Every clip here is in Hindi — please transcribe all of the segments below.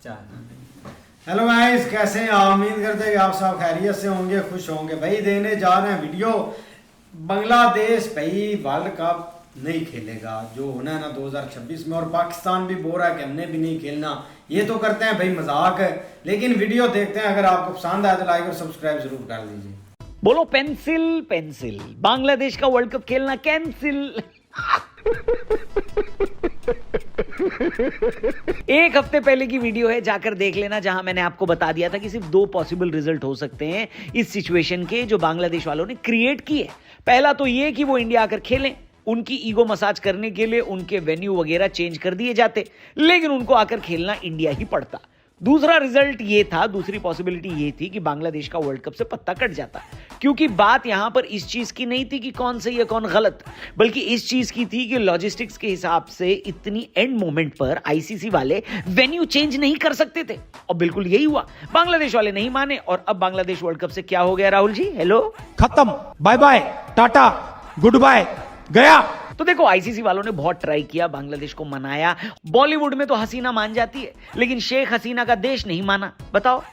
हेलो गाइस, कैसे हैं आप? उम्मीद करते हैं कि आप सब खैरियत से होंगे, खुश होंगे। भाई देने जा रहे हैं वीडियो। बांग्लादेश भाई वर्ल्ड कप नहीं खेलेगा जो होना है ना 2026 में, और पाकिस्तान भी बोल रहा है कि हमने भी नहीं खेलना। ये तो करते हैं भाई मजाक है, लेकिन वीडियो देखते हैं। अगर आपको पसंद आए तो लाइक और सब्सक्राइब जरूर कर लीजिए। बोलो पेंसिल पेंसिल, बांग्लादेश का वर्ल्ड कप खेलना कैंसिल। एक हफ्ते पहले की वीडियो है, जाकर देख लेना, जहां मैंने आपको बता दिया था कि सिर्फ दो पॉसिबल रिजल्ट हो सकते हैं इस सिचुएशन के जो बांग्लादेश वालों ने क्रिएट की है। पहला तो ये कि वो इंडिया आकर खेलें, उनकी ईगो मसाज करने के लिए उनके वेन्यू वगैरह चेंज कर दिए जाते, लेकिन उनको आकर खेलना इंडिया ही पड़ता। दूसरा रिजल्ट ये था, दूसरी पॉसिबिलिटी ये थी कि बांग्लादेश का वर्ल्ड कप से पत्ता कट जाता, क्योंकि बात यहां पर इस चीज की नहीं थी कि कौन सही है कौन गलत, बल्कि इस चीज की थी कि लॉजिस्टिक्स के हिसाब से इतनी एंड मोमेंट पर आईसीसी वाले वेन्यू चेंज नहीं कर सकते थे। और बिल्कुल यही हुआ, बांग्लादेश वाले नहीं माने, और अब बांग्लादेश वर्ल्ड कप से क्या हो गया राहुल जी? हेलो, खत्म, bye bye, tata, goodbye, गया। तो देखो, आईसीसी वालों ने बहुत ट्राई किया, बांग्लादेश को मनाया। बॉलीवुड में तो हसीना मान जाती है, लेकिन शेख हसीना का देश नहीं माना। बताओ।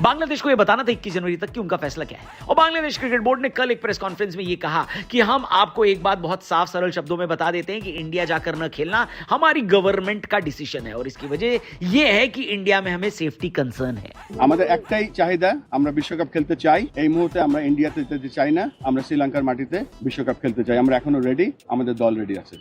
बांग्लादेश को यह बताना था 21 जनवरी तक कि उनका फैसला क्या है। और बांग्लादेश क्रिकेट बोर्ड ने कल एक प्रेस कॉन्फ्रेंस में यह कहा कि हम आपको एक बात बहुत साफ सरल शब्दों में बता देते हैं कि इंडिया जाकर न खेलना हमारी गवर्नमेंट का डिसीजन है, और इसकी वजह यह है कि इंडिया में हमें सेफ्टी कंसर्न है। আমাদের একটাই চাহিদা, আমরা বিশ্বকাপ খেলতে চাই। এই মুহূর্তে আমরা ইন্ডিয়াতে যেতে চাই না, আমরা শ্রীলঙ্কার মাটিতে বিশ্বকাপ খেলতে চাই। আমরা এখনো রেডি, আমাদের দল রেডি আছে।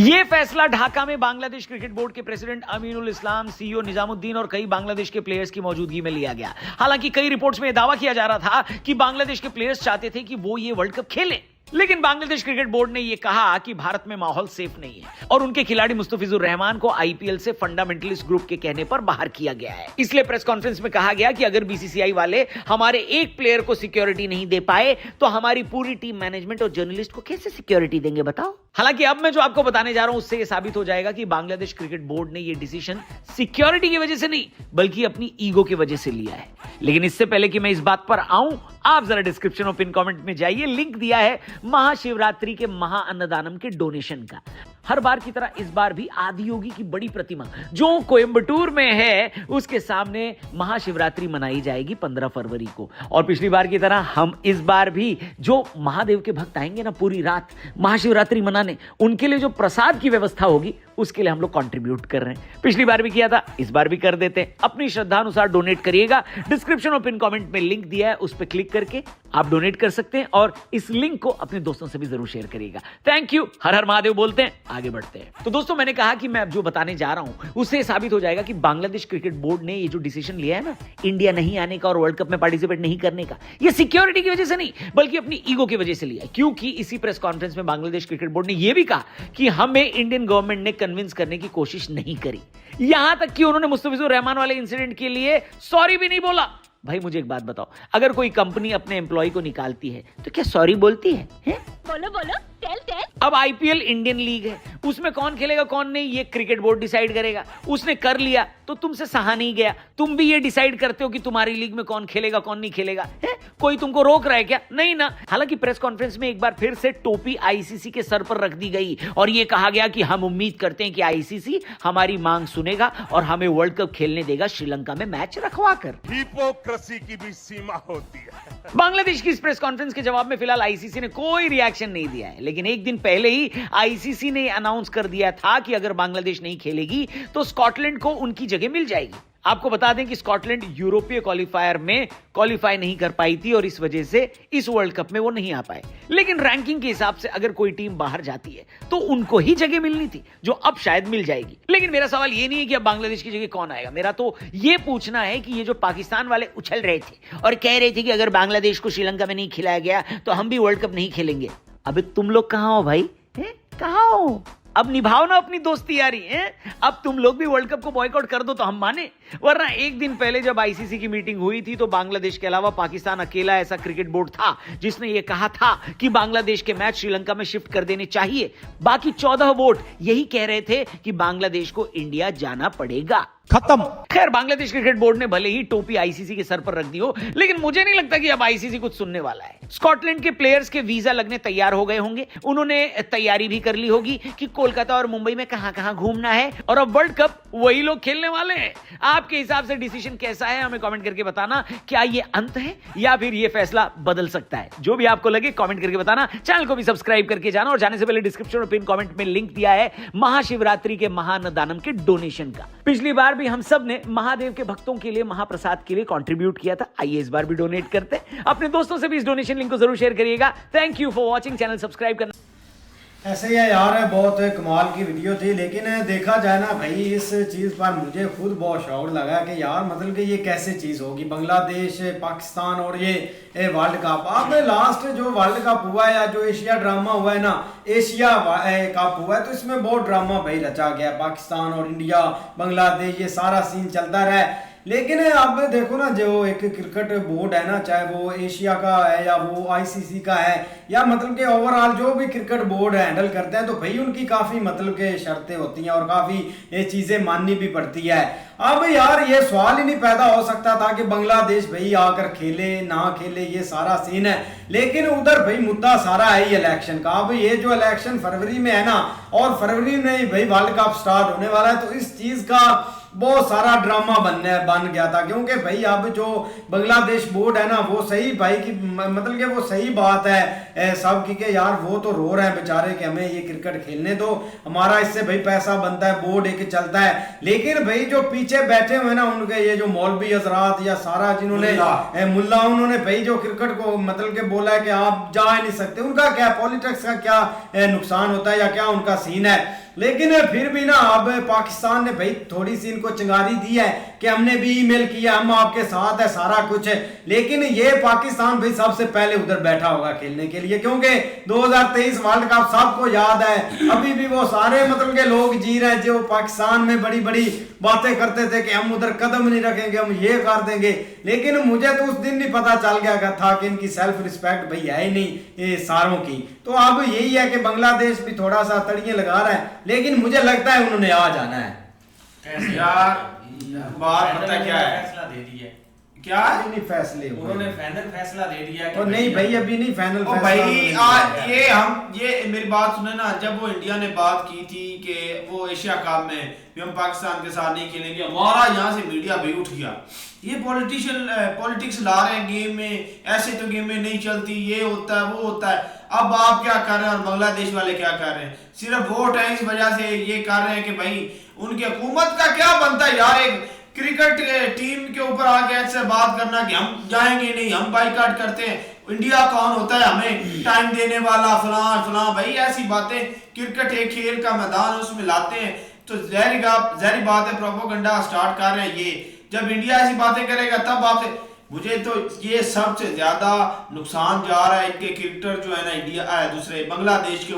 यह फैसला ढाका में बांग्लादेश क्रिकेट बोर्ड के प्रेसिडेंट अमीनुल इस्लाम, सीईओ निजामुद्दीन और कई बांग्लादेश के प्लेयर्स की मौजूदगी में लिया गया। हालांकि कई रिपोर्ट्स में यह दावा किया जा रहा था कि बांग्लादेश के प्लेयर्स चाहते थे कि वो ये वर्ल्ड कप खेलें, लेकिन बांग्लादेश क्रिकेट बोर्ड ने यह कहा कि भारत में माहौल सेफ नहीं है और उनके खिलाड़ी मुस्तफिजुर रहमान को आईपीएल से फंडामेंटलिस्ट ग्रुप के कहने पर बाहर किया गया है। इसलिए प्रेस कॉन्फ्रेंस में कहा गया कि अगर बीसीसीआई वाले हमारे एक प्लेयर को सिक्योरिटी नहीं दे पाए तो हमारी पूरी टीम मैनेजमेंट और जर्नलिस्ट को कैसे सिक्योरिटी देंगे, बताओ। हालांकि अब मैं जो आपको बताने जा रहा हूं उससे यह साबित हो जाएगा कि बांग्लादेश क्रिकेट बोर्ड ने यह डिसीजन सिक्योरिटी की वजह से नहीं, बल्कि अपनी ईगो की वजह से लिया है। लेकिन इससे पहले कि मैं इस बात पर आऊं, आप जरा डिस्क्रिप्शन और पिन कमेंट में जाइए, लिंक दिया है महाशिवरात्रि के महाअन्नदानम के डोनेशन का। हर बार की तरह इस बार भी आदि योगी की बड़ी प्रतिमा जो कोयंबटूर में है उसके सामने महाशिवरात्रि मनाई जाएगी 15 फरवरी को। और पिछली बार की तरह हम इस बार भी जो महादेव के भक्त आएंगे ना पूरी रात महाशिवरात्रि मनाने, उनके लिए जो प्रसाद की व्यवस्था होगी उसके लिए हम लोग कंट्रीब्यूट कर रहे हैं। पिछली बार भी किया था, इस बार भी कर देते हैं। अपनी श्रद्धा अनुसार डोनेट करिएगा। डिस्क्रिप्शन और पिन कमेंट में लिंक दिया है, उस पर क्लिक करके आप डोनेट कर सकते हैं, और इस लिंक को अपने दोस्तों से भी जरूर शेयर करिएगा। Thank you. हर हर महादेव बोलते हैं, आगे बढ़ते हैं। तो दोस्तों, मैंने कहा कि मैं अब जो बताने जा रहा हूं उससे साबित हो जाएगा कि बांग्लादेश क्रिकेट बोर्ड ने ये जो डिसीजन लिया है ना इंडिया नहीं आने का और वर्ल्ड कप में पार्टिसिपेट नहीं करने का, ये सिक्योरिटी की वजह से नहीं बल्कि अपनी ईगो की वजह से लिया है। क्योंकि इसी प्रेस कॉन्फ्रेंस में बांग्लादेश क्रिकेट बोर्ड ने यह भी कहा कि हमें इंडियन गवर्नमेंट ने कन्विंस करने की कोशिश नहीं करी। यहां तक कि उन्होंने मुस्तफिजुर रहमान वाले इंसिडेंट के लिए सॉरी भी नहीं बोला। भाई मुझे एक बात बताओ, अगर कोई कंपनी अपने एम्प्लॉय को निकालती है तो क्या सॉरी बोलती है? बोलो बोलो, टेल टेल। अब आईपीएल इंडियन लीग है, उसमें कौन खेलेगा कौन नहीं ये क्रिकेट बोर्ड डिसाइड करेगा। उसने कर लिया तो तुमसे सहा नहीं गया, तुम भी ये डिसाइड करते हो कि तुम्हारी लीग में कौन खेलेगा कौन नहीं खेलेगा है? कोई तुमको रोक रहा है क्या? नहीं ना। हालांकि प्रेस कॉन्फ्रेंस में एक बार फिर से टोपी आईसीसी के सर पर रख दी गई और यह कहा गया कि हम उम्मीद करते हैं कि आईसीसी हमारी मांग सुनेगा और हमें वर्ल्ड कप खेलने देगा श्रीलंका में मैच रखवा कर। हिपोक्रेसी की भी सीमा होती है। बांग्लादेश की इस प्रेस कॉन्फ्रेंस के जवाब में फिलहाल आईसीसी ने कोई रिएक्शन नहीं दिया है, लेकिन एक दिन पहले ही आईसीसी ने अनाउंस कर दिया था कि अगर बांग्लादेश नहीं खेलेगी तो स्कॉटलैंड को उनकी जगह मिल जाएगी। आपको बता दें कि स्कॉटलैंड यूरोपीय क्वालिफायर में क्वालिफाई नहीं कर पाई थी और इस वजह से इस वर्ल्ड कप में वो नहीं आ पाए। लेकिन रैंकिंग के हिसाब से अगर कोई टीम बाहर जाती है तो उनको ही जगह मिलनी थी, जो अब शायद मिल जाएगी। लेकिन मेरा सवाल ये नहीं है कि अब बांग्लादेश की जगह कौन आएगा, मेरा तो ये पूछना है कि ये जो पाकिस्तान वाले उछल रहे थे और कह रहे थे कि अगर बांग्लादेश को श्रीलंका में नहीं खिलाया गया तो हम भी वर्ल्ड कप नहीं खेलेंगे, अबे तुम लोग कहां हो भाई? कहां हो? अब निभाओ ना अपनी दोस्ती यारी है। अब तुम लोग भी वर्ल्ड कप को बॉयकॉट कर दो तो हम माने, वरना एक दिन पहले जब आईसीसी की मीटिंग हुई थी तो बांग्लादेश के अलावा पाकिस्तान अकेला ऐसा क्रिकेट बोर्ड था जिसने यह कहा था कि बांग्लादेश के मैच श्रीलंका में शिफ्ट कर देने चाहिए। बाकी 14 वोट यही कह रहे थे कि बांग्लादेश को इंडिया जाना पड़ेगा। खत्म। खैर, बांग्लादेश क्रिकेट बोर्ड ने भले ही टोपी आईसीसी के सर पर रख दी हो, लेकिन मुझे नहीं लगता कि अब आईसीसी कुछ सुनने वाला है। स्कॉटलैंड के प्लेयर्स के वीजा लगने तैयार हो गए होंगे, उन्होंने तैयारी भी कर ली होगी कि कोलकाता और मुंबई में कहां कहां घूमना है, और अब वर्ल्ड कप वही लोग खेलने वाले हैं। आपके हिसाब से डिसीजन कैसा है, हमें कमेंट करके बताना। क्या ये अंत है या फिर ये फैसला बदल सकता है? जो भी आपको लगे कमेंट करके बताना। चैनल को भी सब्सक्राइब करके जाना, और जाने से पहले डिस्क्रिप्शन और पिन कमेंट में लिंक दिया है महाशिवरात्रि के महाअन्नदानम के डोनेशन का। पिछली बार भी हम सब ने महादेव के भक्तों के लिए महाप्रसाद के लिए कंट्रीब्यूट किया था, आइए इस बार भी डोनेट करते हैं। अपने दोस्तों से भी इस डोनेशन लिंक को जरूर शेयर करिएगा। Thank you for watching. Channel subscribe करना। ऐसे ही है यार, बहुत कमाल की वीडियो थी, लेकिन देखा जाए ना भाई, इस चीज़ पर मुझे खुद बहुत शौक लगा कि यार मतलब कि ये कैसे चीज़ होगी, बांग्लादेश पाकिस्तान और ये वर्ल्ड कप। अब लास्ट जो वर्ल्ड कप हुआ है या जो एशिया ड्रामा हुआ है ना, एशिया कप हुआ है, तो इसमें बहुत ड्रामा भाई रचा गया। पाकिस्तान और इंडिया, बांग्लादेश, ये सारा सीन चलता रहा है। लेकिन अब देखो ना, जो एक क्रिकेट बोर्ड है ना, चाहे वो एशिया का है या वो आईसीसी का है, या मतलब कि ओवरऑल जो भी क्रिकेट बोर्ड हैंडल करते हैं, तो भाई उनकी काफ़ी मतलब के शर्तें होती हैं और काफ़ी ये चीज़ें माननी भी पड़ती है। अब यार ये सवाल ही नहीं पैदा हो सकता था कि बांग्लादेश भाई आकर खेले ना खेले, ये सारा सीन है। लेकिन उधर भाई मुद्दा सारा है ही इलेक्शन का। अब ये जो इलेक्शन फरवरी में है ना, और फरवरी में भाई वर्ल्ड कप स्टार्ट होने वाला है, तो इस चीज़ का बहुत सारा ड्रामा बन गया था। क्योंकि भाई अब जो बांग्लादेश बोर्ड है ना, वो सही भाई की मतलब कि वो सही बात है सब की कि यार वो तो रो रहे हैं बेचारे कि हमें ये क्रिकेट खेलने दो, हमारा इससे भाई पैसा बनता है, बोर्ड एक चलता है। लेकिन भाई जो पीछे बैठे हुए ना, उनके ये जो मौलवी हजरात या सारा जिन्होंने मुल्ला, उन्होंने भाई जो क्रिकेट को मतलब के बोला है कि आप जा ही नहीं सकते, उनका क्या पॉलिटिक्स का क्या नुकसान होता है या क्या उनका सीन है। लेकिन फिर भी ना अब पाकिस्तान ने भाई थोड़ी सी इनको चिंगारी दी है कि हमने भी ईमेल किया, हम आपके साथ है, सारा कुछ है। लेकिन ये पाकिस्तान भाई सबसे पहले उधर बैठा होगा खेलने के लिए, क्योंकि 2023 वर्ल्ड कप सबको याद है। अभी भी वो सारे मतलब के लोग जी रहे हैं जो पाकिस्तान में बड़ी बड़ी बातें करते थे कि हम उधर कदम नहीं रखेंगे, हम ये कर देंगे। लेकिन मुझे तो उस दिन नहीं पता चल गया था कि इनकी सेल्फ रिस्पेक्ट भाई है ही नहीं ये सारों की। तो अब यही है कि बांग्लादेश भी थोड़ा सा तड़िए लगा रहा है, लेकिन मुझे लगता है उन्होंने आ जाना है। कैसे यार, बात पता क्या है, फैसला दे दिया क्या, नहीं फैसले उन्होंने फाइनल फैसला दे दिया और नहीं भाई अभी नहीं फाइनल फैसला भाई। ये मेरी बात सुने ना, जब वो इंडिया ने बात की थी कि वो एशिया कप में भी हम पाकिस्तान के साथ नहीं खेलेंगे, हमारा यहाँ से मीडिया भी उठ गया। ये पॉलिटिक्स ला रहे हैं गेम में, ऐसे तो गेम में नहीं चलती, ये होता है वो होता है। अब आप क्या कर रहे हैं और बांग्लादेश वाले क्या कर रहे हैं? सिर्फ वोट है, इस वजह से ये कर रहे हैं कि भाई उनकी हुकूमत का क्या बनता है यार, एक क्रिकेट टीम के ऊपर आके ऐसे बात करना कि हम जाएंगे नहीं, हम बाइकाट करते हैं। इंडिया कौन होता है हमें टाइम देने वाला, फलां भाई ऐसी बातें। क्रिकेट एक खेल का मैदान, उसमें लाते हैं तो जहरी बात है, प्रोपोगंडा स्टार्ट कर रहे हैं ये। जब इंडिया ऐसी बातें करेगा तब आपसे, मुझे तो ये सबसे ज्यादा नुकसान जा रहा है इनके क्रिकेटर जो है ना, इंडिया दूसरे बांग्लादेश के,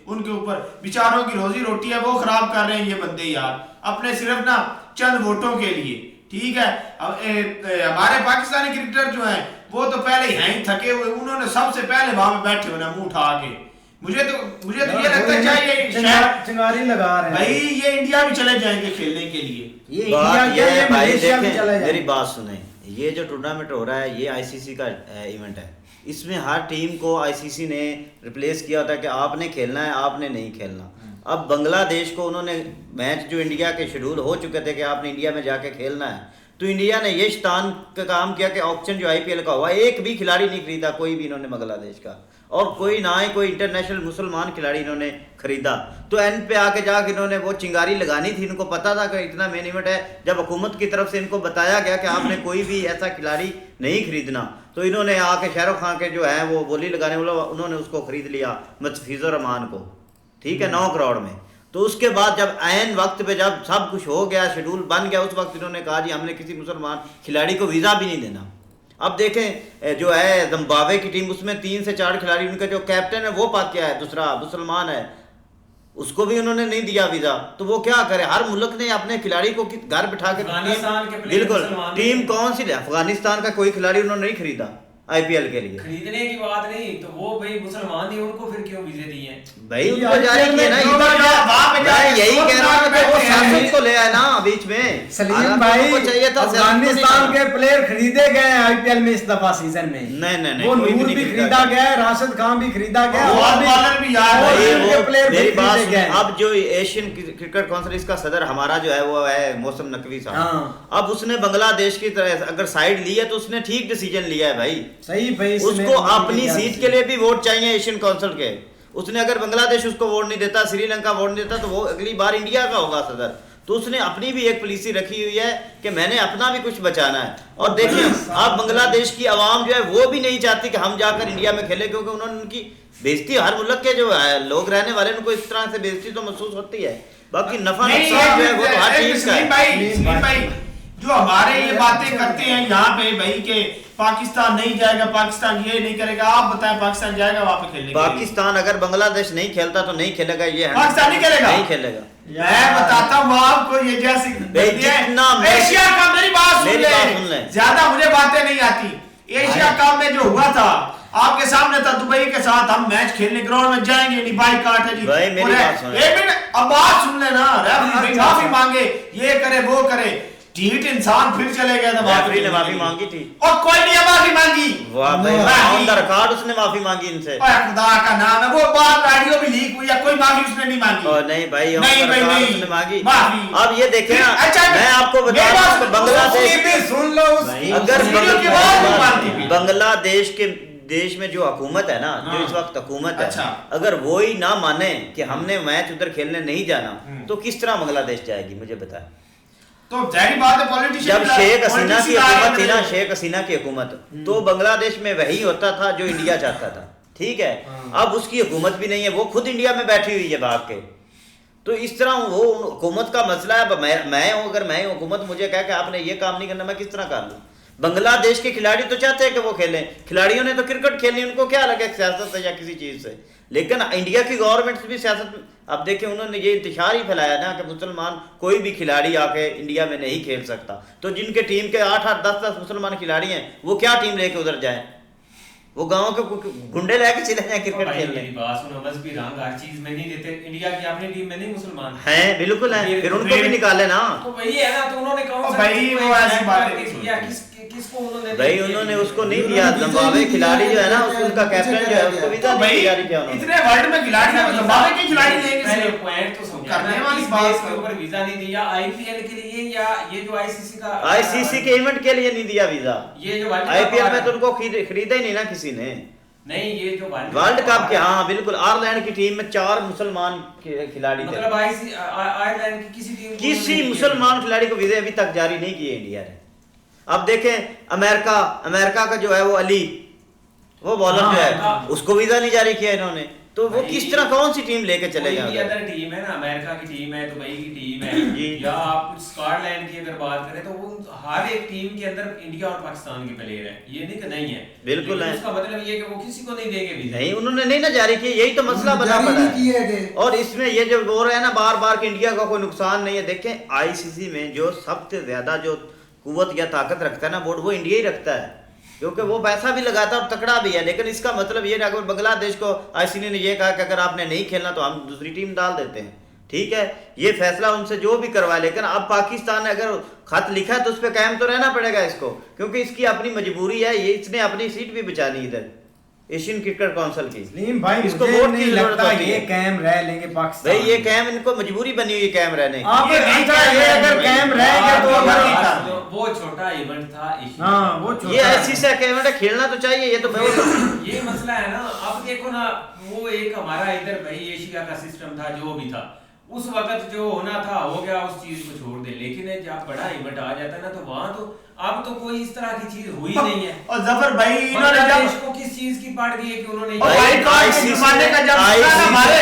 उनके ऊपर बेचारों की रोजी रोटी है वो खराब कर रहे हैं ये बंदे यार, अपने सिर्फ ना चंद वोटों के लिए। ठीक है, अब हमारे पाकिस्तानी क्रिकेटर जो हैं वो तो पहले ही हैं थके हुए, उन्होंने सबसे पहले वहां पे बैठे हुए ना मुंह उठा के। मुझे तो ये लगता है चाहिए चिंगारी लगा रहे हैं भाई, ये इंडिया भी चले जाएंगे खेलने के लिए। ये इंडिया ये मलेशिया भी चला जाए। मेरी बात सुने, ये जो टूर्नामेंट हो रहा है ये आईसीसी का इवेंट है। इसमें हर टीम को आईसीसी ने रिप्लेस किया था कि आपने खेलना है, आपने नहीं खेलना। अब बांग्लादेश को उन्होंने मैच जो इंडिया के शेड्यूल हो चुके थे कि आपने इंडिया में जाके खेलना है, तो इंडिया ने ये शैतान का काम किया कि ऑक्शन जो आईपीएल का हुआ, एक भी खिलाड़ी नहीं खरीदा, कोई भी इन्होंने बांग्लादेश का, और कोई ना ही कोई इंटरनेशनल मुसलमान खिलाड़ी इन्होंने खरीदा। तो एंड पे आके जाके इन्होंने वो चिंगारी लगानी थी, इनको पता था कि इतना मेन इवेंट है। जब हुकूमत की तरफ से इनको बताया गया कि आपने कोई भी ऐसा खिलाड़ी नहीं खरीदना, तो इन्होंने आके शाहरुख खान के जो है वो बोली लगाने वाला, उन्होंने उसको खरीद लिया, मुस्तफिजुर रहमान को, ठीक है, 9 करोड़ में। तो उसके बाद जब ऐन वक्त पे जब सब कुछ हो गया, शेड्यूल बन गया, उस वक्त इन्होंने कहा जी हमने किसी मुसलमान खिलाड़ी को वीज़ा भी नहीं देना। अब देखें जो है जिम्बाब्वे की टीम, उसमें 3 से 4 खिलाड़ी, उनका जो कैप्टन है वो क्या है, दूसरा मुसलमान है, उसको भी उन्होंने नहीं दिया वीजा। तो वो क्या करे, हर मुल्क ने अपने खिलाड़ी को घर बिठा के, बिल्कुल टीम कौन सी, अफगानिस्तान का कोई खिलाड़ी उन्होंने नहीं खरीदा आईपीएल के लिए। खरीदने की बात नहीं, तो वो भाई मुसलमान थे, उनको फिर क्यों वीजे दिए भाई? उनको जारी किए ना, मैं यही कह रहा हूँ कि वो शासन को ले आए ना बीच में। सलीम भाई, चाहिए था अफगानिस्तान के प्लेयर खरीदे गए हैं आईपीएल में इस दफा सीजन में। नहीं वो नूर भी खरीदा गया है, राशिद खान भी खरीदा गया है, और बॉलर भी यार मेरी बात सुनिए। अब जो एशियन क्रिकेट काउंसिल इसका सदर हमारा जो है वो है मौसम नकवी साहब। अब उसने बांग्लादेश की तरह अगर साइड ली है तो उसने ठीक डिसीजन लिया है भाई। सही भाई, उसको अपनी सीट के लिए भी वोट चाहिए एशियन काउंसिल के। उसने अगर बांग्लादेश उसको वोट नहीं देता, श्रीलंका वोट नहीं देता, तो वो अगली बार इंडिया का होगा सदर। तो उसने अपनी भी एक पॉलिसी रखी हुई है कि मैंने अपना भी कुछ बचाना है। और देखिए आप बांग्लादेश की आवाम जो है वो भी नहीं चाहती कि हम जाकर इंडिया में खेले, क्योंकि उन्होंने उनकी बेइज्जती, हर मुल्क के जो लोग रहने वाले उनको इस तरह से बेइज्जती तो महसूस होती है। बाकी नफा नुकसान जो है वो तो हर चीज का है। जो हमारे ये बातें करते हैं यहाँ पे भाई के पाकिस्तान नहीं जाएगा, पाकिस्तान ये नहीं करेगा, आप बताएं पाकिस्तान जाएगा वहां पे खेलने? पाकिस्तान अगर बांग्लादेश नहीं खेलता तो नहीं खेलेगा, ये पाकिस्तान नहीं खेलेगा, नहीं खेलेगा। मैं बताता हूँ आपको, ये जैसे एशिया कप, मेरी बात सुन ले, ज्यादा मुझे बातें नहीं आती। एशिया कप में जो हुआ था आपके सामने था, दुबई के साथ हम मैच खेलने ग्राउंड में जाएंगे नहीं, बाई काट है जी। भाई मेरी बात सुन, एक मिनट अब बात सुन लेना। रेफरी माफी मांगे, ये करे वो करे, ढीठ इंसान फिर चले गया था। रेफरी ने माफी मांगी थी और कोई नहीं माफी मांगी। वाह भाई, ऑन द रिकॉर्ड उसने माफी मांगी इनसे। खुदा का नाम है, वो बात वीडियो भी लीक हुई है, कोई माफी उसने नहीं मांगी। नहीं भाई, नहीं मांगी माफी। अब ये देखे ना, मैं आपको बता रहा हूं बांग्लादेश, सुन लो, अगर बांग्लादेश के देश में जो हुकूमत है ना, जो इस वक्त हुकूमत है, अगर वो ही ना माने कि हमने मैच उधर खेलने नहीं जाना, तो किस तरह बांग्लादेश जाएगी मुझे बताएं। तो जाहिर बात है पॉलिटिशियन, जब शेख हसीना की हुकूमत थी ना, शेख हसीना की हुकूमत, तो बांग्लादेश में वही होता था जो इंडिया चाहता था, ठीक है। अब उसकी हुकूमत भी नहीं है, वो खुद इंडिया में बैठी हुई है भाग के। तो इस तरह वो हुकूमत का मसला है। मैं हूं, अगर मैं हुकूमत मुझे कहे कि आपने ये काम नहीं करना, मैं किस तरह कर लूं? बांग्लादेश के खिलाड़ी तो चाहते हैं कि वो खेलें, खिलाड़ियों ने तो क्रिकेट खेलनी, उनको क्या लगे सियासत से या किसी चीज से। लेकिन इंडिया की गवर्नमेंट भी सियासत, अब देखिए उन्होंने ये इंतशार ही फैलाया ना कि मुसलमान कोई भी खिलाड़ी आके इंडिया में नहीं खेल सकता। तो जिनके टीम के 8-8, 10-10 मुसलमान खिलाड़ी हैं, वो क्या टीम लेके उधर जाएं? वो गांव के गुंडे लेके चले जाएं क्रिकेट खेलने। बात सुनो, मजहबी रंग हर चीज में नहीं देते। इंडिया की अपनी टीम में नहीं मुसलमान हैं, बिल्कुल हैं, फिर उनको भी निकाले ना। तो वही है ना, तो उन्होंने कौन सा भाई वो ऐसी बातें किया, किसको उन्होंने भाई उन्होंने उसको नहीं दिया। जिम्बाब्वे खिलाड़ी जो है ना, उसका कैप्टन जो है उसको वीजा नहीं जारी किया उन्होंने। इतने वर्ल्ड में खिलाड़ी हैं, जिम्बाब्वे के खिलाड़ी लेंगे, पहले पॉइंट तो समझ करने वाली बात के ऊपर वीजा नहीं दिया आईपीएल के लिए, या ये जो आईसीसी का आईसीसी के इवेंट के लिए नहीं दिया वीजा। ये जो आईपीएल में तो उनको खरीदा ही नहीं ना किसी ने। नहीं, ये जो वर्ल्ड कप के, हाँ बिल्कुल, आयरलैंड की टीम में 4 मुसलमान खिलाड़ी थे। मतलब आयरलैंड की किसी मुसलमान खिलाड़ी को वीजा अभी तक जारी नहीं किए इंडिया ने। अब देखें अमेरिका का जो है वो अली, वो बॉलर जो है, उसको वीजा नहीं जारी किया इन्होंने। तो वो किस तरह, कौन सी टीम लेके चले जाएंगे? अदर टीम है ना, अमेरिका की टीम है, दुबई की टीम है, या आप स्कॉटलैंड की अगर बात करें तो वो हर एक टीम के अंदर इंडिया और पाकिस्तान के प्लेयर हैं, ये नहीं कि नहीं है, बिल्कुल है। उसका मतलब ये कि वो किसी को नहीं देंगे वीजा। नहीं, उन्होंने नहीं ना जारी किए, यही तो मसला बना पड़ा है। और इसमें ये जो बोल रहे हैं ना बार बार कि इंडिया का कोई नुकसान नहीं है, देखें आईसीसी में जो सबसे ज्यादा जो कुव्वत या ताकत रखता है ना बोर्ड, वो इंडिया ही रखता है, क्योंकि वो पैसा भी लगाता है और तकड़ा भी है। लेकिन इसका मतलब ये अगर बांग्लादेश को आईसीसी ने ये कहा कि अगर आपने नहीं खेलना तो हम दूसरी टीम डाल देते हैं, ठीक है, ये फैसला उनसे जो भी करवाए। लेकिन अब पाकिस्तान ने अगर खत लिखा है तो उस पर कायम तो रहना पड़ेगा इसको, क्योंकि इसकी अपनी मजबूरी है, ये इसने अपनी सीट भी बचानी इधर एशियन क्रिकेट काउंसिल की। सलीम भाई, इसको वोट की जरूरत होती ये है। कायम रह लेंगे पाकिस्तान, भाई ये कायम, इनको मजबूरी बनी हुई कायम रहने की। आप ये अगर कायम रहेंगे तो वो छोटा इवेंट था, हाँ वो ये ऐसी से इवेंट है, खेलना तो चाहिए, ये तो ये मसला है ना। अब देखो ना, वो एक हमारा इधर भाई एशिया का सिस्टम था, जो भी था उस वक्त जो होना था हो गया, उस चीज को छोड़ दे। लेकिन जब बड़ा इवेंट आ जाता है ना, तो वहां तो अब तो कोई इस तरह की चीज हुई नहीं है। और जफर भाई इन्होंने देश को किस चीज की पड़ गई है कि उन्होंने जमाने का जब हमारे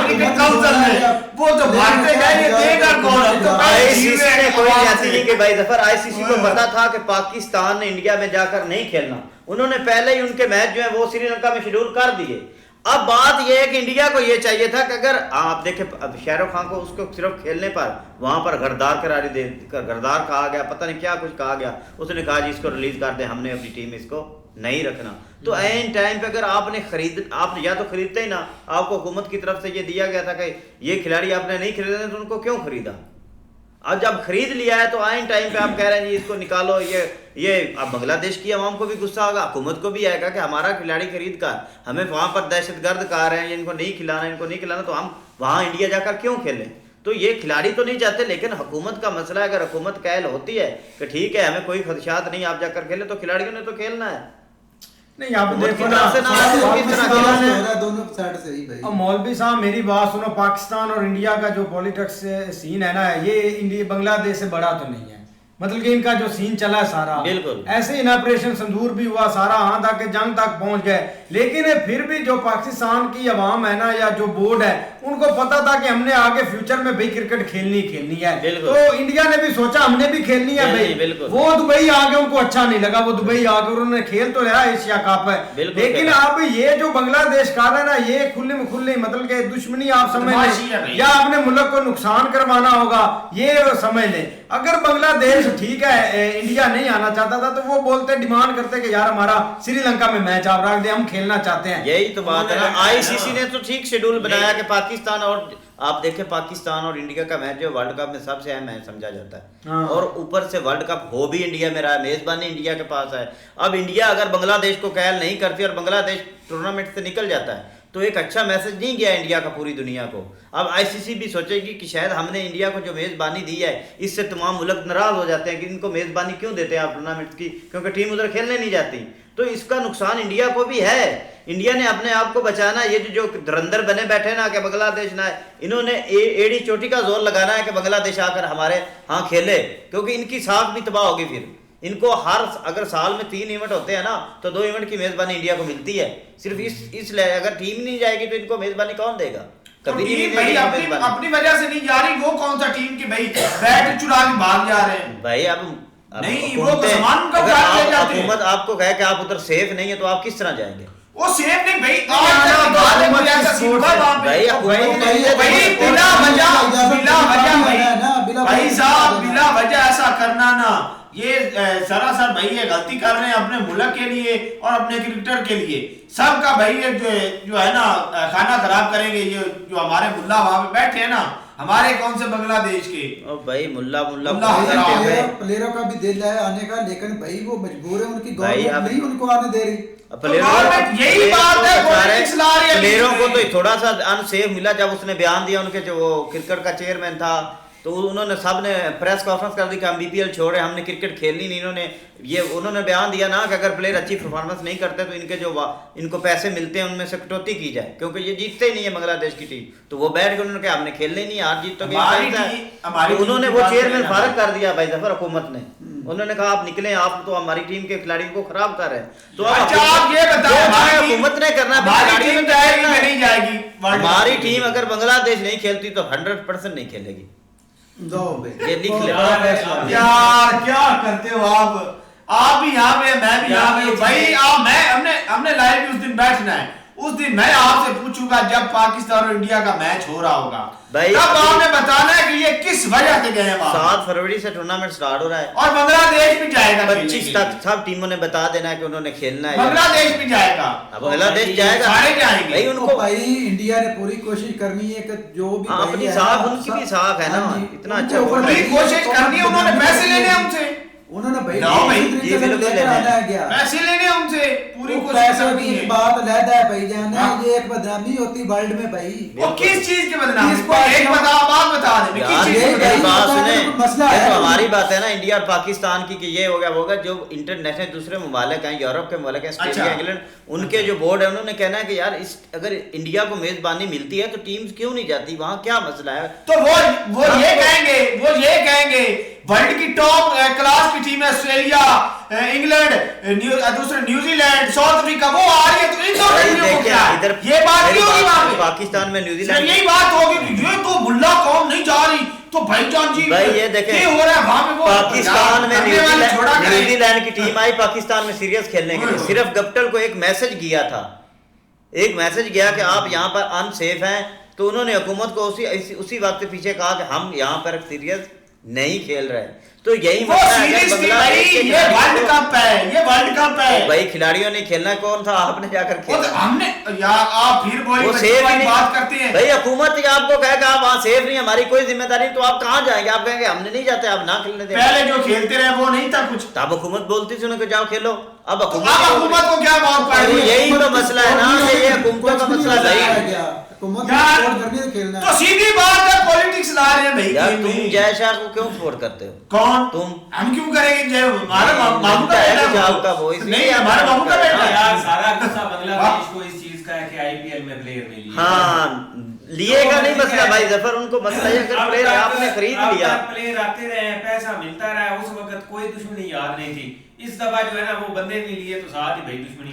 क्रिकेट काउंसिल में वो तो भागते गए, ये देगा कौन? आईसीसी ने कोई ऐसी नहीं कि भाई जफर, आईसीसी को पता था कि पाकिस्तान ने इंडिया में जाकर नहीं खेलना, उन्होंने पहले ही उनके मैच जो है वो श्रीलंका में शेड्यूल कर दिए। अब बात यह है कि इंडिया को यह चाहिए था कि अगर आप देखें, अब शाहरुख खान को उसको सिर्फ खेलने पर वहां पर घरदार करारी दे, घरदार कहा गया, पता नहीं क्या कुछ कहा गया, उसने कहा जी इसको रिलीज कर दे, हमने अपनी टीम इसको नहीं रखना। तो एन टाइम पे अगर आपने आप या तो खरीदते ही ना, आपको हुकूमत की तरफ से ये दिया गया था कि ये खिलाड़ी आपने नहीं खरीदे तो उनको क्यों खरीदा? अब जब खरीद लिया है तो आइन टाइम पे आप कह रहे हैं जी इसको निकालो, ये अब बांग्लादेश की आवाम को भी गुस्सा होगा, हुकूमत को भी आएगा कि हमारा खिलाड़ी खरीद कर हमें वहाँ पर दहशतगर्द कहा रहे हैं, इनको नहीं खिलाना, तो हम वहाँ इंडिया जाकर क्यों खेलें? तो ये खिलाड़ी तो नहीं चाहते, लेकिन हुकूमत का मसला है। अगर हुकूमत कायल होती है कि ठीक है हमें कोई खदशात नहीं, आप जाकर खेले, तो खिलाड़ियों ने तो खेलना है। नहीं आप देखो ना, दोनों साइड से ही भाई। अब मौलवी साहब मेरी बात सुनो, पाकिस्तान और इंडिया का जो पॉलिटिक्स सीन है ना, ये इंडिया बांग्लादेश से बड़ा तो नहीं है। मतलब कि इनका जो सीन चला है सारा, बिल्कुल ऐसे ही ऑपरेशन संदूर भी हुआ, सारा हाथ आके जंग तक पहुंच गए, लेकिन फिर भी जो पाकिस्तान की अवाम है ना, या जो बोर्ड है, उनको पता था कि हमने आगे फ्यूचर में भाई क्रिकेट खेलनी है। तो इंडिया ने भी सोचा हमने भी खेलनी है भाई। वो दुबई आ गए, उनको अच्छा नहीं लगा, वो दुबई आ गए, उन्होंने खेल तो रहा एशिया कप है, लेकिन अब ये जो बांग्लादेश का है ना, ये खुले में खुले मतलब के दुश्मनी आप समझ लें, या अपने मुल्क को नुकसान करवाना होगा, ये समझ लें। अगर बांग्लादेश ठीक है इंडिया नहीं आना चाहता था, तो वो बोलते डिमांड करते कि यार हमारा श्रीलंका में मैच आप रख दे, हम खेलना चाहते हैं। यही तो बात है ना, आईसीसी ने तो ठीक शेड्यूल बनाया कि पाकिस्तान और आप देखें पाकिस्तान और इंडिया का मैच जो वर्ल्ड कप में सबसे अहम मैच समझा जाता है, और ऊपर से वर्ल्ड कप हो भी इंडिया में रहा है, मेजबानी इंडिया के पास है। अब इंडिया अगर बांग्लादेश को कायल नहीं करती और बांग्लादेश टूर्नामेंट से निकल जाता है, तो एक अच्छा मैसेज नहीं गया इंडिया का पूरी दुनिया को। अब आईसीसी भी सोचेगी कि शायद हमने इंडिया को जो मेज़बानी दी है, इससे तमाम मुल्क नाराज हो जाते हैं कि इनको मेज़बानी क्यों देते हैं आप टूर्नामेंट की, क्योंकि टीम उधर खेलने नहीं जाती। तो इसका नुकसान इंडिया को भी है। इंडिया ने अपने आप को बचाना, ये जो धुरंधर बने बैठे ना कि बांग्लादेश ना, इन्होंने एड़ी चोटी का जोर लगाना है कि बांग्लादेश आकर हमारे यहाँ खेले, क्योंकि इनकी साख भी तबाह होगी। फिर इनको अगर साल में 3 इवेंट होते हैं ना, तो 2 इवेंट की मेजबानी इंडिया को मिलती है। सिर्फ इसलिए अगर टीम नहीं जाएगी तो इनको मेजबानी कौन देगा? कभी नहीं भाई अपनी वजह से नहीं जा रही। वो कौन सा टीम की भाई बैट चुरा के भाग जा रहे हैं भाई? अब नहीं, वो तो सामान का उठा ले जाते हैं। हुकूमत आपको कहे कि आप उधर सेफ नहीं है, तो आप किस तरह जाएंगे? वो सेफ नहीं भाई, भाई साहब बिला वजह ऐसा करना ना, ये सरासर भाई ये गलती कर रहे हैं अपने मुल्क के लिए और अपने क्रिकेटर के लिए। सबका भाई ये जो है ना खाना खराब करेंगे। ये जो हमारे मुल्ला वहां पे बैठे हैं ना, हमारे कौन से बांग्लादेश के, ओ भाई मुल्ला प्लेयरों का भी दिल है आने का, लेकिन भाई वो मजबूर है, उनकी गवर्नमेंट नहीं उनको आने दे रही। यही बात है, प्लेयरों को तो थोड़ा सा अनसेफ मिला जब उसने बयान दिया। उनके जो क्रिकेट का चेयरमैन था, तो उन्होंने सब ने प्रेस कॉन्फ्रेंस कर दी कि हम बीपीएल छोड़े, हमने क्रिकेट खेलनी नहीं। उन्होंने बयान दिया ना कि अगर प्लेयर अच्छी परफॉर्मेंस नहीं करते तो इनको पैसे मिलते हैं उनमें से कटौती की जाए, क्योंकि ये जीतते ही नहीं है बांग्लादेश की टीम। तो वो बैठ के उन्होंने कहा हमने खेलने नहीं, हार जीत तो उन्होंने वो चेयरमैन फारग कर दिया भाई जफर हुकूमत ने। उन्होंने कहा आप निकले, आप तो हमारी टीम के खिलाड़ियों को खराब कर रहे हैं। तो आप ये बताओ हुकूमत ने करना, हमारी टीम अगर बांग्लादेश नहीं खेलती तो 100% नहीं खेलेगी। ये लिख ले यार, क्या करते हो आप भी यहाँ पे, मैं भी यहाँ पे भाई। हमने लाइव भी उस दिन बैठना है, उस दिन मैं आपसे पूछूंगा जब पाकिस्तान और इंडिया का मैच हो रहा होगा, तब आपने बताना है कि ये किस वजह से गए वहां। 7 फरवरी से टूर्नामेंट स्टार्ट हो रहा है और बांग्लादेश भी जाएगा 25 तक। सब टीमों ने बता देना है कि उन्होंने खेलना है। बांग्लादेश भी जाएगा, बांग्लादेश जाएगा, सारे जाएंगे भाई। उनको भाई इंडिया ने पूरी कोशिश करनी है कि जो भी अपनी साख, उनकी भी साख है ना, इतना अच्छा कोशिश करनी है। उन्होंने पैसे लेने हमसे, उन्होंने भाई पैसे लेने हमसे, पूरी कोशिश करनी है। बात अलग है भाई जान, ये एक बदनामी होती वर्ल्ड में भाई। वो किस चीज की बदनामी? एक बात बता दे, मसला है। हमारी बात है ना इंडिया और पाकिस्तान की, कि ये हो गया होगा जो इंटरनेशनल दूसरे ममालिक हैं, यूरोप के ममालिक हैं, ऑस्ट्रेलिया, इंग्लैंड, उनके जो बोर्ड है उन्होंने कहना है कि यार अगर इंडिया को मेजबानी मिलती है तो टीम्स क्यों नहीं जाती वहां, क्या मसला है? तो वो ये कहेंगे वर्ल्ड की टॉप क्लास की टीम है ऑस्ट्रेलिया, इंग्लैंड, दूसरे न्यूजीलैंड, साउथ अफ्रीका, वो आ रही है, तो इन दोनों को क्या इधर ये बात नहीं होगी वहां पे? पाकिस्तान में न्यूजीलैंड यही बात होगी कि ये तो मुल्ला कौम नहीं जा रही, तो भाईजान जी भाई ये देखें हो रहा है वहां पे। वो पाकिस्तान में न्यूजीलैंड की टीम आई पाकिस्तान में सीरियस खेलने के लिए, सिर्फ गप्टल को एक मैसेज गया था, एक मैसेज गया कि आप यहाँ पर अनसेफ हैं, तो उन्होंने हुकूमत को उसी वक्त पीछे कहा कि हम यहाँ पर सीरियस नहीं खेल रहे, तो यही वो सीरीज थी भाई, ये वर्ल्ड कप है, ये वर्ल्ड कप है भाई। खिलाड़ियों ने खेलना कौन था, आपने जाकर खेला। तो हमने यार, आप फिर वो सेफ वही नहीं बात करते हैं भाई। हुकूमत आपको कहेगा आप वहाँ सेफ नहीं, हमारी कोई जिम्मेदारी नहीं, तो आप कहाँ जाएंगे? आप कहेंगे हमने नहीं जाते, आप ना खेलने दें। पहले जो खेलते रहे वो नहीं था कुछ, तब हुकूमत बोलती थी उन्हें जाओ खेलो। अब हुकूमत को क्या मौत पा रही है? यही तो मसला है ना, ये हुकूमतों का मसला है। तो सीधी बात है, पॉलिटिक्स ला रहे हैं भाई। यार तुम जय शाह को क्यों सपोर्ट करते हो? कौन? तुम। हम क्यों करेंगे? जय हमारे मामू का बेटा नहीं, हमारे मामू का बेटा यार। सारा गुस्सा बांग्लादेश को इस चीज का है कि आईपीएल में प्लेयर नहीं लिए। हाँ, लिएगा नहीं मसला भाई जफर, उनको मसला है अगर प्लेयर आपने खरीद लिया, प्लेयर आते रहे, पैसा मिलता रहा, उस वक्त कोई दुश्मनी याद नहीं थी। इस दफा जो है ना, वो बंदे नहीं लिए तो साथ ही भाई दुश्मनी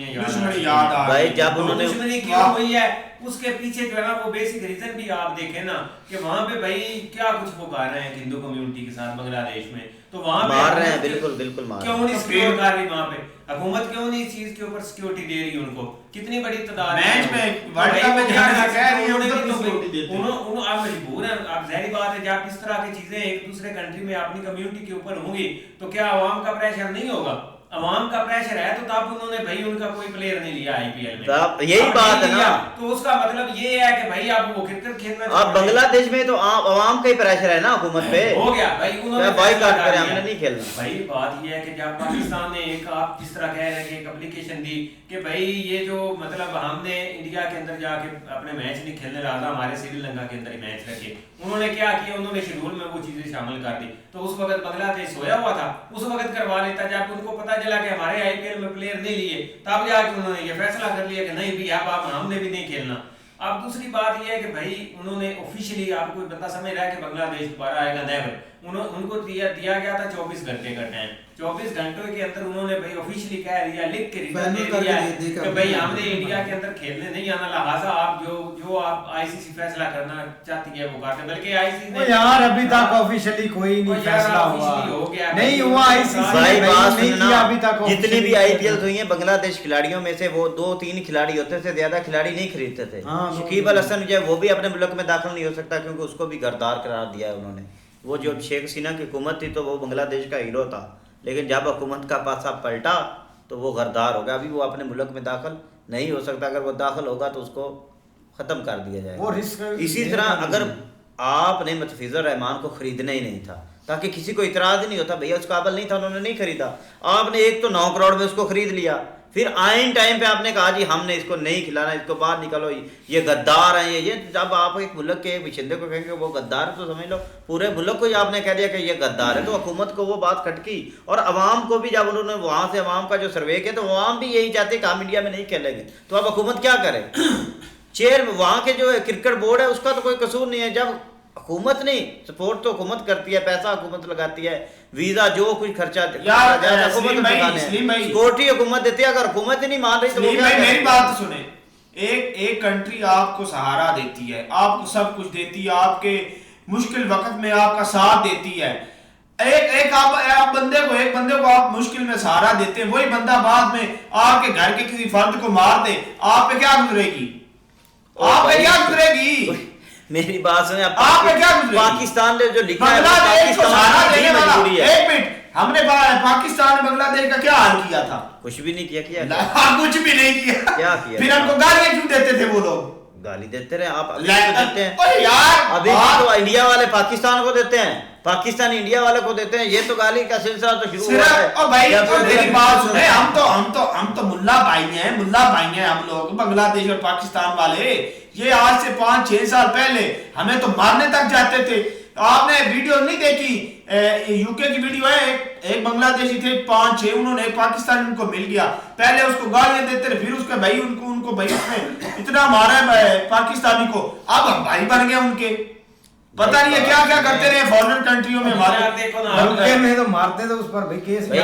याद आ भाई। जब उन्होंने दुश्मनी क्यों हुई है, उसके पीछे जो है ना वो बेसिक रीजन भी आप देखें ना, कि वहाँ पे भाई क्या कुछ वो कर रहे हैं हिंदू कम्युनिटी के साथ बांग्लादेश में, तो वहाँ पे मार रहे हैं, बिल्कुल बिल्कुल मार। क्यों नहीं सिक्योर कर रही वहाँ पे हुकूमत? क्यों नहीं इस चीज के ऊपर सिक्योरिटी दे रही उनको? कितनी बड़ी तादाद मैच में वर्ल्ड कप में जाने से कह रही है उनको सिक्योरिटी देते हैं। उन्होंने आप मजबूर हैं। आप जाहिर बात है जब इस तरह की चीजें एक दूसरे कंट्री में अपनी कम्युनिटी के ऊपर होंगी तो क्या आवाम का प्रेशर नहीं होगा? अवाम का प्रेशर है, तो तब उन्होंने भाई उनका कोई प्लेयर नहीं लिया आईपीएल में। यही बात है ना, तो उसका मतलब ये है कि भाई आप वो क्रिकेट खेलना। अब बांग्लादेश में तो अवाम का ही प्रेशर है ना हुकूमत पे। हो गया भाई, उन्होंने बायकॉट करें, हमने नहीं खेलना। भाई बात ये है कि जब पाकिस्तान ने एक, आप जिस तरह कह रहे हैं कि एक एप्लीकेशन दी कि भाई ये जो मतलब हमने इंडिया के अंदर जाके अपने मैच नहीं खेलने रहा था, हमारे श्रीलंका के अंदर ही मैच रखे, उन्होंने क्या किया, उन्होंने शेड्यूल में वो चीजें शामिल कर दी। तो उस वक्त बांग्लादेश सोया हुआ था, उस वक्त करवा लेता। जब उनको पता चला कि हमारे आईपीएल में प्लेयर नहीं लिए, तब जाके उन्होंने ये फैसला कर लिया कि नहीं भी अब हमने भी नहीं खेलना। अब दूसरी बात यह है कि भाई उन्होंने ऑफिशियली, आपको कोई बंदा समझ रहा है कि बांग्लादेश दोबारा आएगा? नेवर। उनको दिया गया था 24 घंटे का टाइम। 24 घंटों के अंदर उन्होंने भाई ऑफिशियली कह दिया, लिख के रिटर्न दे दिया कि भाई हमने इंडिया के अंदर खेलने नहीं आना, लिहाजा आप जो आप आईसीसी फैसला करना चाहती है वो करते। बल्कि आईसीसी ने यार अभी तक ऑफिशियली कोई नहीं फैसला हुआ, नहीं हुआ आईसीसी भाई। बात नहीं किया अभी तक। जितनी भी आईपीएल हुई है बांग्लादेश खिलाड़ियों में से वो 2-3 खिलाड़ी होते थे, ज्यादा खिलाड़ी नहीं खरीदते थे। शकीब अल हसन जो है वो भी अपने मुल्क में दाखिल नहीं हो सकता क्योंकि उसको भी गद्दार करार दिया है उन्होंने। वो जो शेख हसीना की हुकूमत थी तो वो बांग्लादेश का हीरो था, लेकिन जब हुकूमत का पासा पलटा तो वो गद्दार हो गया। अभी वो अपने मुल्क में दाखिल नहीं हो सकता, अगर वो दाखिल होगा तो उसको ख़त्म कर दिया जाएगा। इसी तरह अगर आपने मुतफिजुर रहमान को खरीदना ही नहीं था ताकि किसी को इतराज़ ही नहीं होता, भैया उस काबिल नहीं था, उन्होंने नहीं खरीदा। आपने एक तो 9 करोड़ में उसको खरीद लिया, फिर आइन टाइम पे आपने कहा जी हमने इसको नहीं खिलाना, इसको बाहर निकालो, ये गद्दार हैं ये। जब आप एक मुल्क के बाशिंदे को कहेंगे वो गद्दार है तो समझ लो पूरे मुल्क को आपने कह दिया कि ये गद्दार है। तो हुकूमत को वो बात खटकी, और अवाम को भी जब उन्होंने वहाँ से अवाम का जो सर्वे किया तो अवाम भी यही चाहते कि हम इंडिया में नहीं खेलेंगे। तो अब हुकूमत क्या करे? चेयर वहाँ के जो क्रिकेट बोर्ड है उसका तो कोई कसूर नहीं है। जब हुकूमत नहीं, सपोर्ट तो हुकूमत करती है, पैसा हुकूमत लगाती है, वीजा जो कुछ खर्चा सिक्योरिटी हुकूमत देती है। अगर हुकूमत ही नहीं मान रही तो मेरी बात सुने, एक कंट्री आपको सहारा देती है, आपको सब कुछ देती है, आपके मुश्किल वक्त में आपका साथ देती है। एक बंदे को आप मुश्किल में सहारा देते हैं, वही बंदा बाद में आपके घर के किसी फर्द को मार दे, आप पे क्या गुजरेगी? आप पे क्या गुजरेगी? मेरी बात सुने, आप पे क्या गुजरेगी? पाकिस्तान ने जो लिखा है पाकिस्तान देने वाला, एक मिनट, हमने पाकिस्तान ने बांग्लादेश का क्या हाल किया था? कुछ भी नहीं किया कुछ भी नहीं किया। क्या किया? फिर हमको गालियां क्यों देते थे वो लोग? गाली देते रहे आप, अभी तो देते हैं यार। अभी तो इंडिया वाले पाकिस्तान को देते हैं, पाकिस्तान इंडिया वाले को देते हैं। ये तो गाली का सिलसिला तो शुरू हुआ है। और भाई मेरी बात सुने, हम तो मुल्ला भाई हैं हम लोग, बांग्लादेश और पाकिस्तान वाले। ये आज से 5-6 साल पहले हमें तो मारने तक जाते थे। आपने वीडियो नहीं देखी? यूके की वीडियो है, एक बांग्लादेशी थे 5-6, उन्होंने पाकिस्तान उनको मिल गया, पहले उसको गालियां देते रहे, फिर उसका भाई उनको भाई उसने इतना मारा है पाकिस्तानी को, अब हम भाई बन गए उनके। पता नहीं है क्या क्या करते रहे फॉरेन कंट्रियों में। हमारे देखो ना, में तो मारते थे उस पर भाई केस में।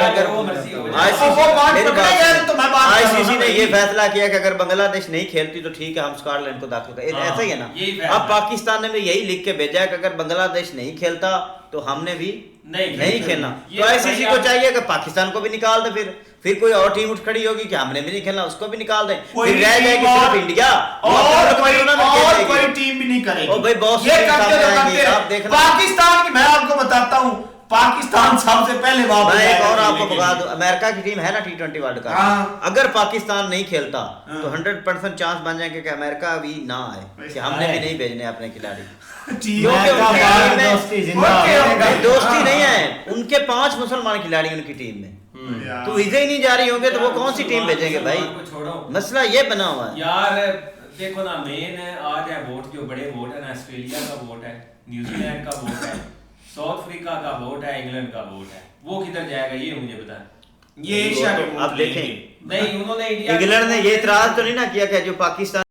आईसीसी ने ये फैसला किया कि अगर बांग्लादेश नहीं खेलती तो ठीक है हम स्कॉटलैंड को दाखिल करें, ऐसा ही है ना। अब पाकिस्तान ने भी यही लिख के भेजा है कि अगर बांग्लादेश नहीं खेलता तो हमने भी नहीं खेलना। तो आईसीसी को चाहिए कि पाकिस्तान को भी निकाल दे, फिर कोई और टीम उठ खड़ी होगी कि हमने भी नहीं खेलना, उसको भी निकाल दें, फिर रह जाएगी सिर्फ इंडिया और कोई टीम भी नहीं करेगी। भाई बहुत पाकिस्तान की मैं आपको बताता हूँ, पाकिस्तान सबसे पहले वापस मैं एक आएगा और आपको खेलने बता के दूं, अमेरिका की टीम है ना T20 वर्ल्ड कप, हाँ। अगर पाकिस्तान नहीं खेलता हाँ। तो 100% चांस बन जाएंगे कि अमेरिका भी ना आए, कि हमने भी नहीं भेजने अपने खिलाड़ी, लिए। ठीक क्योंकि है, उनके बाहर टीम में दोस्ती जिंदा ओके, रहेगा। ओके। दोस्ती नहीं है, उनके 5 मुसलमान खिलाड़ी उनकी टीम में, यार। तो वीजे ही नहीं जारी होंगे तो वो कौन सी टीम भेजेंगे भाई? को छोड़ो मसला ये बना हुआ है। यार, देखो ना, मेन आज है वोट, जो बड़े वोट है ना, ऑस्ट्रेलिया का वोट है, न्यूजीलैंड का वोट है, साउथ अफ्रीका का वोट है, इंग्लैंड का वोट है, वो किधर जाएगा ये मुझे बताएं। ये एशिया के अब देखें, नहीं, उन्होंने इंडिया इंग्लैंड ने ये इतराज तो नहीं ना किया कि जो पाकिस्तान